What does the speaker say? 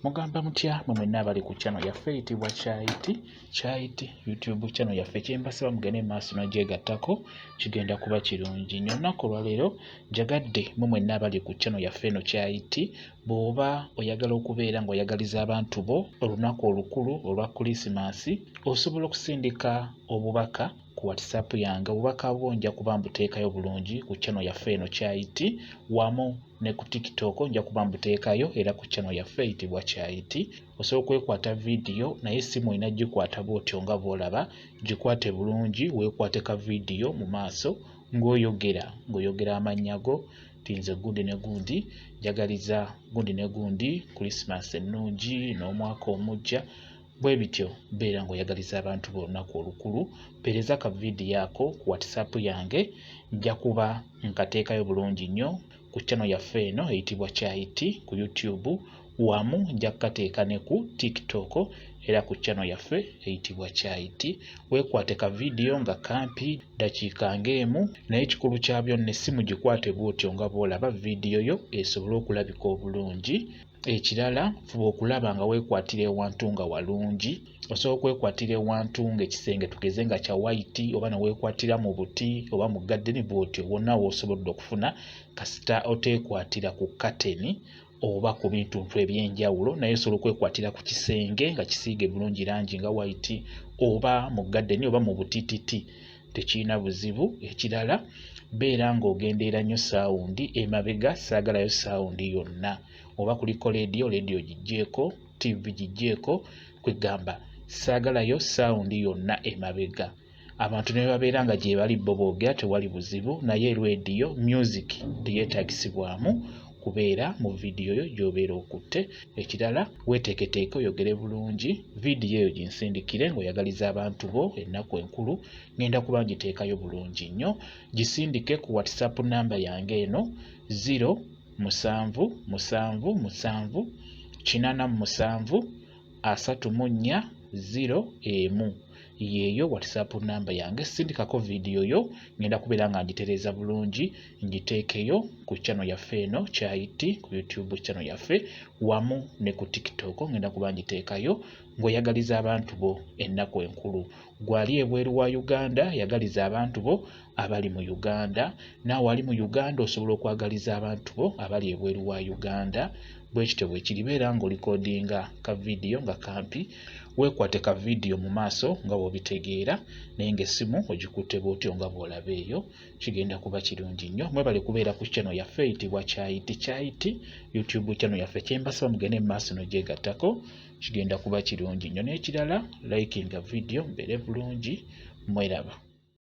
Mugamba mutya mwe mwenna abali ku channel yaffe eyitibwa Kyayiti YouTube channel yaffe kyembasaba mugende maaso n'ogyegattako kigenda kuba kirungi nnyo. Olunaku olwaleero njagadde mwe mwenna abali ku channel yaffe eno Kyayiti bw'oba oyagala okubeera ng'oyagaliza abantu bo olunaku olukulu olwa Krismasi osobola okusindika obubaka ku Wtssp yange. Obubaka bwo nja kuba mbuteekayo bulungi ku channel yaffe eno Kyayiti wamu ne ku Tiktuk nja kuba mbuteekayo era ku channel yaffe eyitibwa Kyayiti. Osobola okwekwata vidiyo naye simu olina gikwata bw'otyo nga bw'olaba, gikwate bulungi weekwate ka vidiyo mu maaso ng'oyogera amannya go ti nze gundi ne gundi njagaliza gundi ne gundi Krismasi ennungi n'omwaka omujja bwe bityo beera ng'oyagaliza abantu b'olunaku olukulu. Mpeereza ka vidiyo ako ku Wtssp yange nja kuba nkateekayo bulungi nnyo ku channel yaffe eno eyitibwa Kyayiti ku YouTube wamu nja kukateeka ne ku Tiktuk era ku channel yaffe eyitibwa Kyayiti. Weekwate ka vidiyo nga kampi dakiika ng'emu naye ekikulu kya byonna essimu gikwate bw'otyo nga bw'olaba vidiyo yo esobole okulabika obulungi. Ekirala fuba okulaba nga weekwatira ewantu nga walungi. Osobola okwekwatira ewantu ng'ekisenge tugeze nga kya white oba ne weekwatira mu buti oba mu gaddeni bw'otyo wonna w'osobodde okufuna kasita oteekwatira ku kateni oba ku bintu eby'enjawulo naye osobola okwekwatira ku kisenge nga kisiige bulungi langi nga white oba mu gaddeni oba mu butititi tekirina buzibu. Ekirala beera ng'ogendeera nnyo saawundi emabega, saagalayo saawundi yonna. Oba kuliko leediyo gigyeko, TV gigyeko, kwegamba saagalayo saawundi yonna emabega. Abantu ne babeera nga gye bali bo boogera tewali buzibu naye leediyo music teyeetagisibwamu kubeera mu vidiyo yo gy'obeera okutte. Ekirala weeteeketeeke oyogere bulungi, vidiyo eyo ginsindikire ng'oyagaliza abantu bo ennaku enkulu ngenda kuba ngiteekayo bulungi nnyo. Gisindike ku Wtssp namba yange eno 0777873401 yeeyo Wtssp namba yange. Sindikako vidiyo yo ngenda kubeera nga ngitereeza bulungi ngiteekeyo ku channel yaffe eno Kyayiti ku YouTube channel yaffe wamu ne ku Tiktuk ngenda kuba ngiteekayo ng'oyagaliza abantu bo ennaku enkulu. Gwali ebweru wa Uganda yagaliza abantu bo abali mu Uganda, naawe ali mu Uganda osobola okwagaliza abantu bo abali ebweru wa Uganda. Bwe kityo bwe kiri, beera ng'olikodinga ka vidiyo nga kampi weekwate ka vidiyo mu maaso nga bw'obitegeera naye ng'essimu ogikutte bw'otyo nga bw'olaba eyo kigenda kuba kirungi nnyo. Mwebale kubeera ku channel yaffe eyitibwa Kyayiti YouTube channel yaffe kyembasaba mugende mu maaso n'ogyegattako kigenda kuba kirungi nnyo. N'ekirala likinga vidiyo mbeere bulungi, mweraba.